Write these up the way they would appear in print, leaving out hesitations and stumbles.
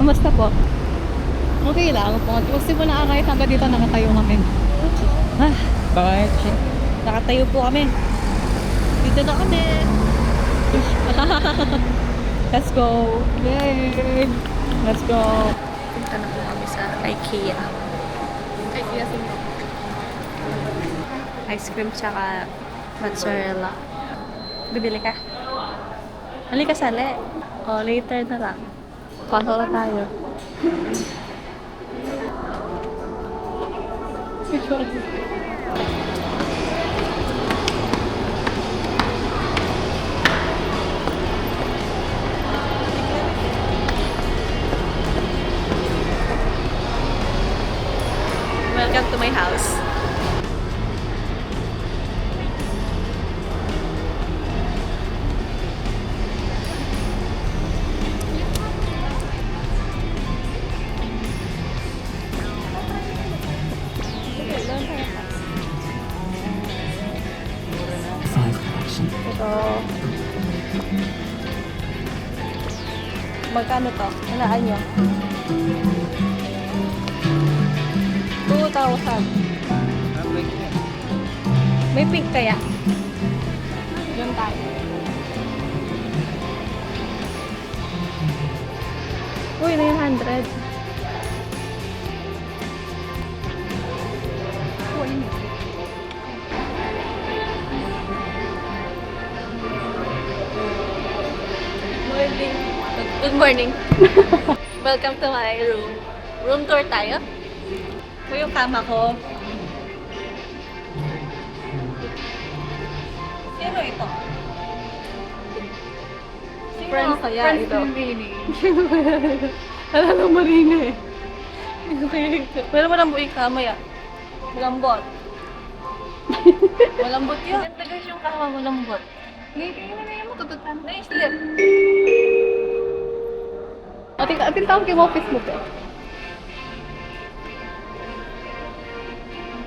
Kamusta po? Okay lang po. Kasi po nakakahit hanggang dito nakatayo kami. Ah, Bakit? Nakatayo po kami. Dito na kami. let's go. Yay! Let's go. Punta na po kami sa IKEA. IKEA Singapore. Ice cream tsaka mozzarella. Bibili ka? Halika sali. O, later na lang. Pasok na tayo. Welcome to my house. Ito. Magkano to? Ilaan nyo? 2,000. May pink kaya? Yun tayo. Uy, 900. Morning. Good morning. Welcome to my room. Room tour tayo. Ito yung kama ko. Sino ito? Sino kaya ito? Alala mo rin eh. Pero malambot yung kama ya. Malambot. Malambot yun. Ganda guys yung kama, malambot. Ngayon na yung matututan. Na-slip. Ating tawag yung office mo ba?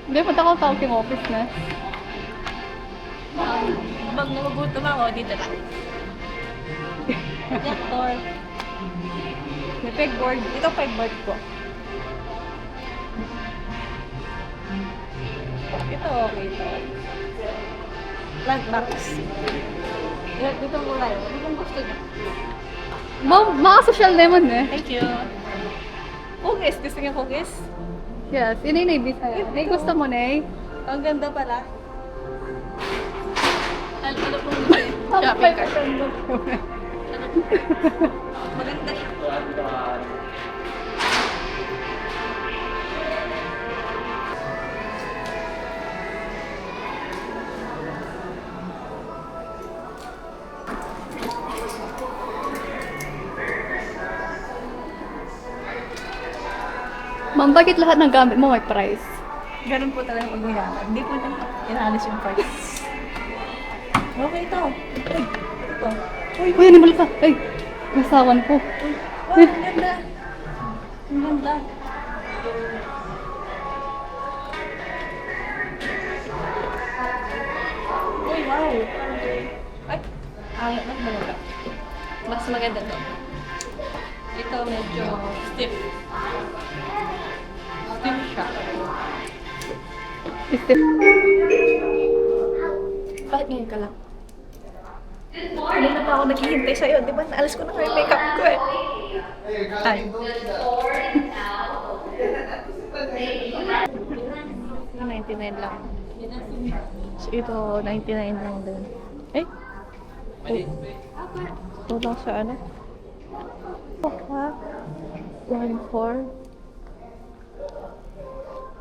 Hindi, punta ko tawag yung office na. Pag nagugutom ako, dito lang. Reactor. May pegboard. Ito pegboard ko. Ito okay ito. Plant box. Dito mo tayo. Ano kung gusto niyo? Mga-social naman eh. Thank you. Cookies. Gusto niyo cookies? Yes, yun yung navy sa'yo. Nay, gusto mo, Nay? Ang ganda pala. Ano pong gusto niyo? Shopping cart. Maganda siya. Ma'am, bakit lahat ng gamit mo may price? Ganun po talaga pag minaman. Hindi po na inalis yung price. Okay ito. Uy, ito. Uy, animal ka! Ay, nasawan ko. Wow, ang ganda. Ang ganda. Uy, wow. Ay, ayot na maganda. Mas maganda to. Ito medyo stiff. Stiff siya. Bakit ngayon ka lang? Kanina pa ako naghihintay sa'yo. Di ba? Naalis ko na nga yung makeup ko eh. Ay. Ito, 99 lang. So, ito, 99 lang din. Eh? Ito lang sa ano? Oh, ha? 1.4.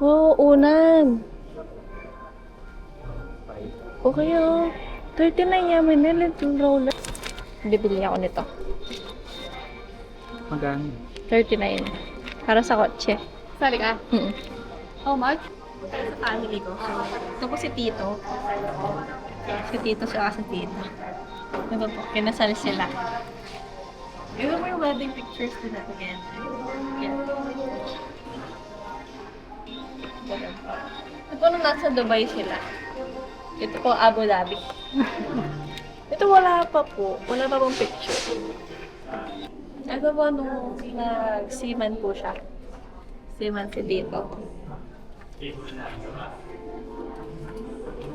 Oh, unan. Okay, oh. 39 yamin na little roller. Bibili ako nito. Magkano? 39. Para sa kotse. Sali ka? How much? Sa family ko. Ito po si Tito. Si Tito siya si Tita. Ito po, kinasal sila. Ito mo yung wedding pictures nila together. Yeah. Ito nung nasa Dubai sila. Ito po, Abu Dhabi. Ito wala pa po. Wala pa pong picture. Ito po nung nag-seaman po siya. Seaman si Tito.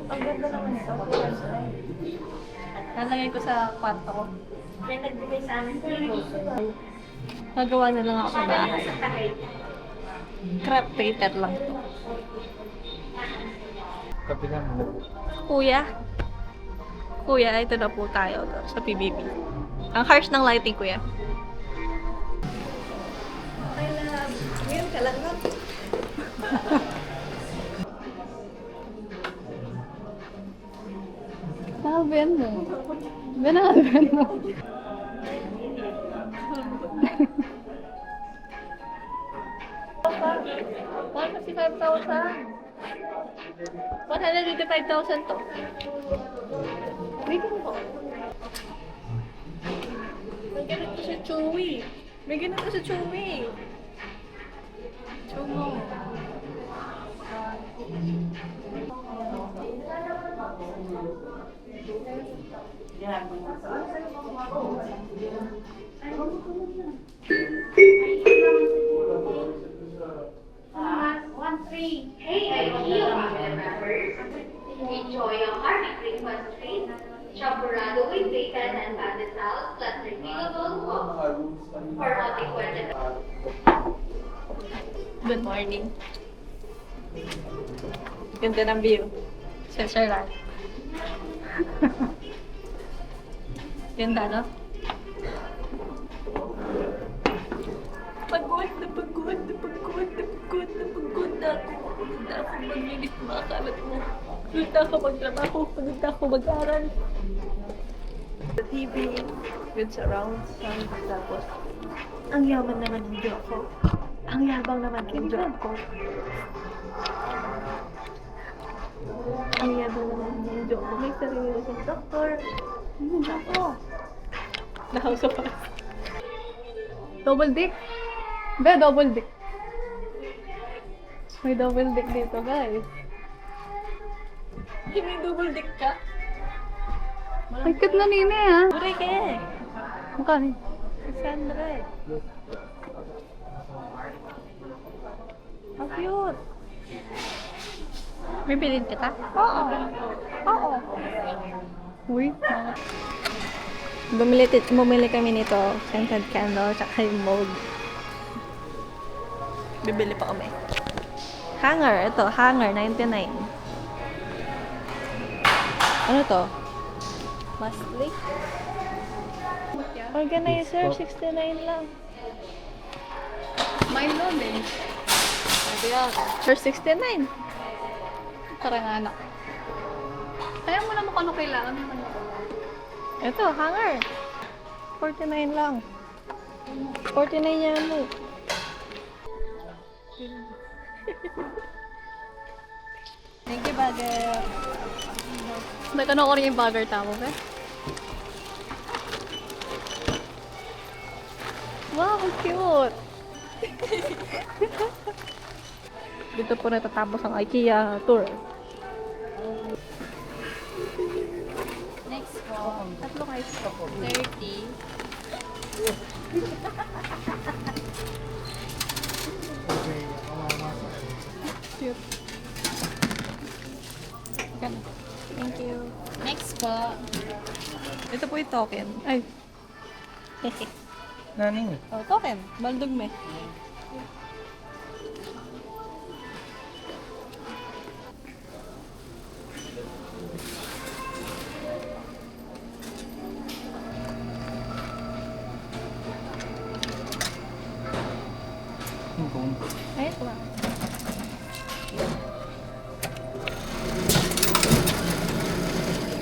Ang ganda naman ito. Nalagay ko sa kwarto ko. May nagbigay sa amin ng Nagawa na lang ako sa bahay. Crap painter lang to. Kapitan mo. Kuya. Kuya, ito na po tayo sa PBB. Ang harsh ng lighting, kuya. Ay, love. Ngayon ka lang, love. Sabihan mo. Binasabihan mo. Bakit kasi 5,000? 155,000 to. May ganun po. May ganun to si Chewy. May ganun to si Chewy. Chumo. Hey, ideal family members. Enjoy a hearty Christmas treat. Champurrado with bacon and pandesal plus refillable Coke. For only 20. Good morning. Ganda ng view. Switzerland. Ganda, no? Pagod na pagod na pagod na pagod na pagod na ako. Pagod na ako maglinis mga kalat mo. Pagod na ako magtrabaho. Pagod na ako mag-aral. Sa TV, good surround sound. Tapos, ang yaman naman ng joke ko. Ang yabang naman ng joke ko. Ang yabang naman ng joke ko. May sarili na siyang doktor. Ako. The House of Us. Double dick. Be, double dick. May double dick dito, guys. May double dick ka? Ang cute na nini, ha? Duray ka eh. Magkano? 600. Ang cute. May bilhin kita? Oo. Oo. Uy, Bumili kami nito, scented candle, tsaka yung mug. Bibili pa kami. Hanger, ito, hanger, 99. Ano to? Mastlick? Organizer, 69 lang. mind load eh. Ito yan. For 69. Tara nga, anak. Kaya mo naman kung ano kailangan mo. Ito, hanger. 49 lang. 49 yan mo. Thank you, bagger. Nagkano ko rin yung bagger tamo, be? Wow, ang cute! Dito po natatapos ang IKEA tour. Next po. Tatlong ice ko po. 30. Cute. Ganun. Thank you. Next po. Ito po yung token. Ay. Naning. Oh, token. Baldog me. Ay, ito lang.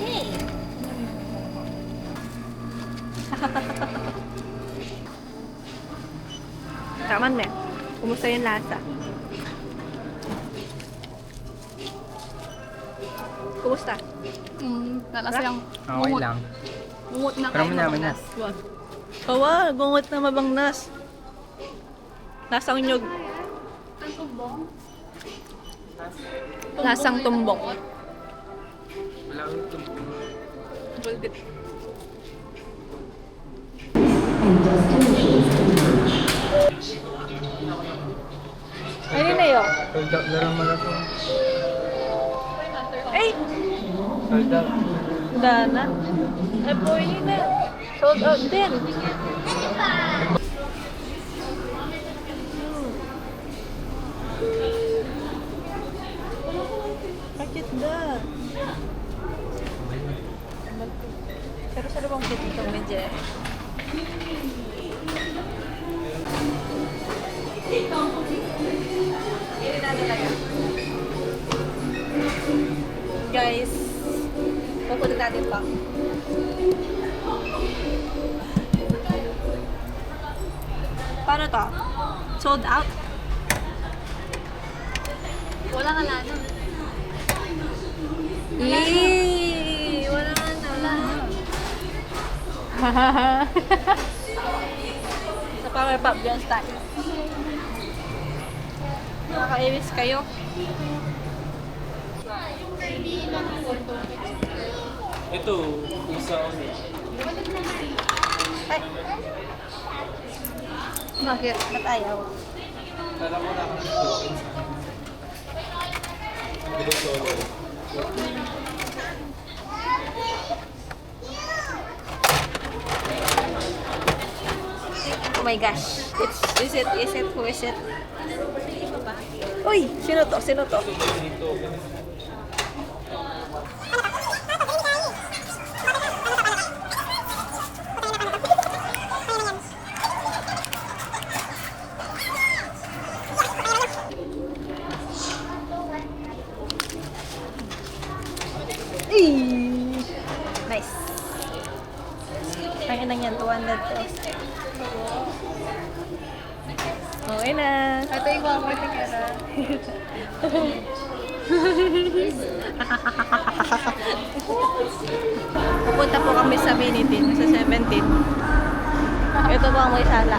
Yay! Taman me. Kumusta yung lasa? Kumusta? Nalasa yung Okay lang. mungot na Pero malaman na. Wag. Kawa, gungot na mabangnas. Lasang nyug. Ang tumbong. Lasang tumbong. Wala akong tumbong. Double dip. and destinations Laro marathon. Ay! Sold out. Wala na. Ay, boy na. Sold out din. Bakit ba? Pero sa lubang puti itong medyo. Guys, pupunta natin pa. Paano to? Sold out? Wala ka na. Yee! Wala na. Sa Power Pop Dance tayo. Nakakainis kayo. Ito, isa ko. Ay, Bakit? ba't ayaw? Kala ko na ako ng tokens. Bilo solo. Oh my gosh. Is it, who is it? Uy! Sino to? Nice. Ang inang yan, 200 pesos. Okay na. Ito yung one more together. Pupunta po kami sa Minitin, sa 17. Ito po ang may sala.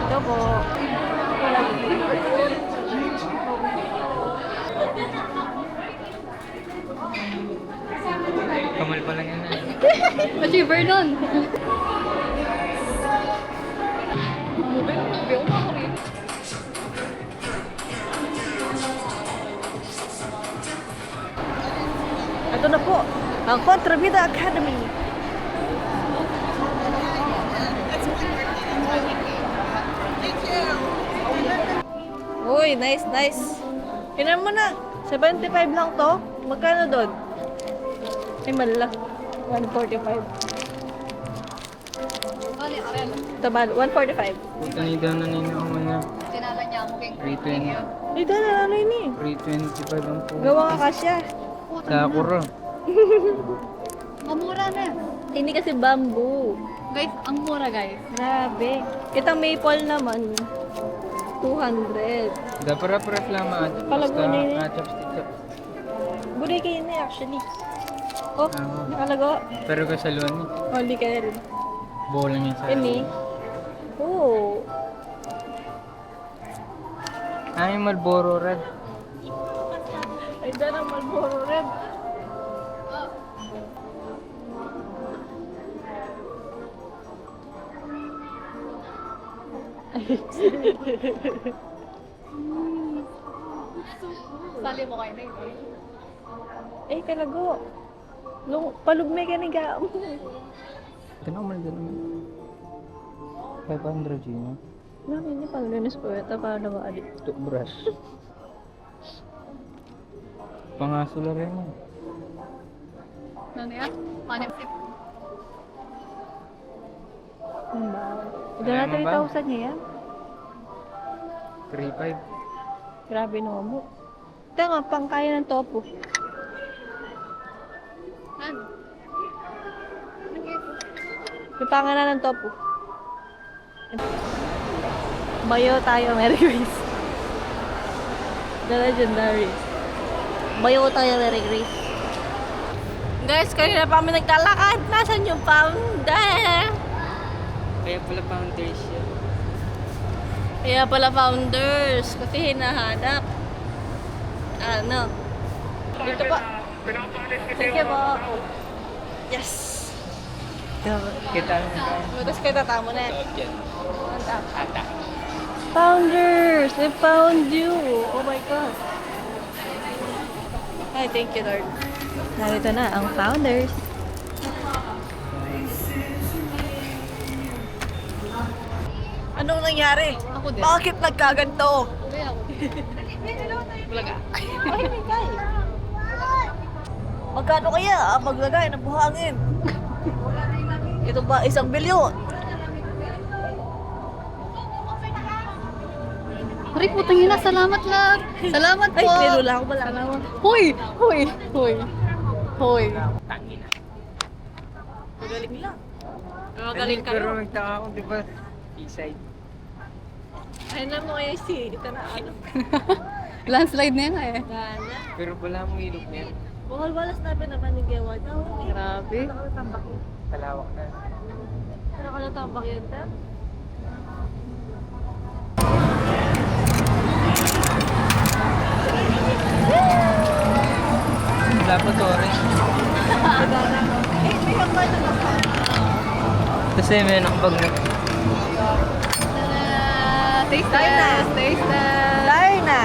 Ito po. Kamal pa lang yan. Achiever nun. Ito na po, ang Contrabida Academy. Uy, nice. Kinan mo na. 75 lang to. Magkano doon? Ay, malala. 145. Ano yung arena? Tabal, 145. Kanida na ninaaman na. Sinala niya mo kay 320. Dito na, ano yun eh. 320 pa lang po. Gawa ka kasya. Sakura. Mamura na. Hindi kasi bamboo. Guys, ang mura guys. Grabe. Itang maple naman. 200. Dapara-paras lang mga. Palago na yun eh. Chopstick. Buday kayo na actually. Oh, Ah. nakalago. Pero kasaluan ni. Only kaya rin. Buo lang yan sa... Ini. Oo. Ay, Marlboro Red. Ay, dyan ang Marlboro Red. Sali mo kayo na yun. Eh, kalago. Palugmay ka ni Gao. Tinawag mo na 500 yun. Namin niya pang linis ko ito para nag-alit. Toothbrush. Pangaso lang rin yan. Ano yan? Paano? Ang bawa. Ito Kaya na mo ba? 3,000 niya yan. 3.5. Grabe no mo. Ito nga, pang kaya ng topo. Ano? Yung pangalan ng topo. Bayo tayo, Mary Grace. The legendary. Bayo tayo, Mary Grace. Guys, kanina pa kami naglalakad. Nasaan yung founder? Kaya pala founders yan. Kaya pala founders. Kasi hinahanap. Ano? Dito pa. Sige po. Yes. Kita mo ba? Tapos kita tamo na. Yan. Founders! We found you! Oh my God! Ay, thank you, Lord. Narito na ang Founders. Anong nangyari? Ako din. Bakit nagkaganto? Kaya ako. Bulaga. Ay, may guy. Magkano kaya ang maglagay ng buhangin? Ito ba 1 bilyon? Aray, putang ina, salamat lang. Salamat po. Ay, nilula ako pala. Salamat. Hoy! Hoy! Hoy! Hoy! Tangina. Magaling lang. Pero nagtaka ako, di ba? Eastside. Ay, na mo kayo si ito na ano. Landslide na yan eh. Gana. Pero wala mong ilog niyan. Bukal walas na naman yung gawa. Grabe. Kalawak na. Ano ka natambak yun, ta? Wala pa to rin. May hambal na ba? Kasi may nakabag na. Taste Tayo na. test! Taste test! Tayo na!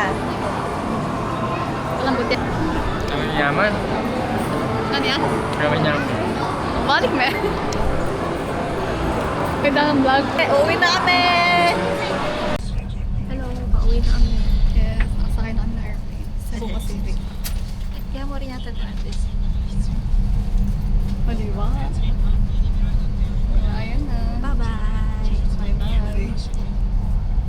Walang buti. Naman yaman. Ano yan? Naman yaman. Balik me. Ganda ng vlog. Uwi na kami! Hello, pauwi na kami. Yes, nakasakay na kami ng airplane. Cebu Pacific. Kaya mo rin yata natin. Maliwa.